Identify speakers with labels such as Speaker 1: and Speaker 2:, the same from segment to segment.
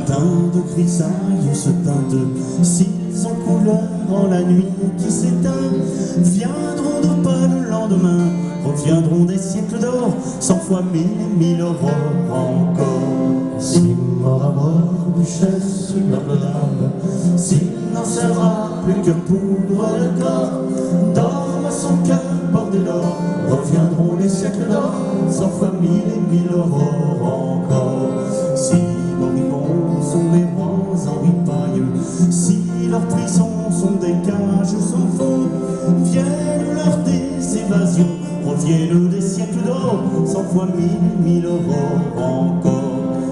Speaker 1: teint de grisaille se teinte, s'ils en couleur en la nuit qui s'éteint, viendront de pas le lendemain, reviendront des siècles d'or, 100 fois 1000 et 1000 aurores encore. Si mort à mort, duchesse, noble dame, s'il n'en sera plus que poudre le corps, dorme son cœur bordé d'or, reviendront les siècles d'or, 100 fois 1000 et 1000 aurores encore. Si moribonds sont les rois en ripaille, si leurs prisons sont des cages sans fond, viennent leur des évasions, reviennent des siècles d'or, 100 fois 1000 et 1000 aurores encore.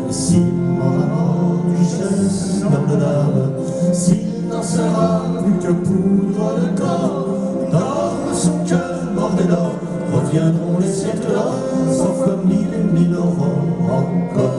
Speaker 1: Et si mort à mort, duchesse, noble dame, s'il n'en sera plus que poudre le corps, dorme son cœur bordé d'or, reviendront les siècles d'or, 100 fois 1000 et 1000 aurores encore.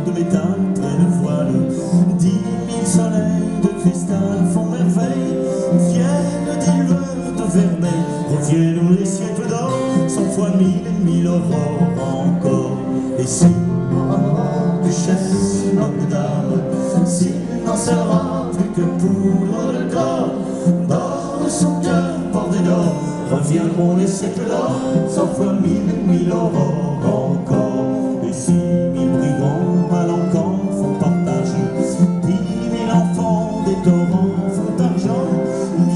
Speaker 1: De métal près le voile, 10 000 soleils de cristal font merveille, viennent des lueurs de vermeil, reviennent les siècles d'or, 100 fois 1000 et 1000 aurores encore. Et si mort à mort, duchesse, noble dame, s'il n'en sera plus que poudre le corps, dorme son cœur bordé d'or, reviendront les siècles d'or, 100 fois 1000 et 1000 aurores encore. Et si 1000 brigands à l'encan font partage, 10 000 enfants des torrents font argent,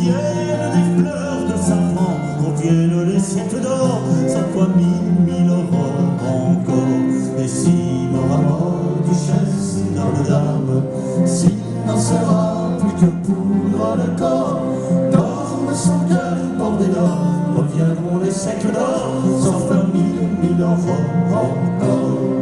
Speaker 1: viennent des fleurs de safran, reviennent les siècles d'or, 100 fois 1000 1000 aurores encore. Et si mort à mort, duchesse, noble dame, s'il n'en sera plus que poudre le corps, dorme son cœur bordé d'or, reviendront les siècles d'or, 100 fois 1000 1000 aurores encore.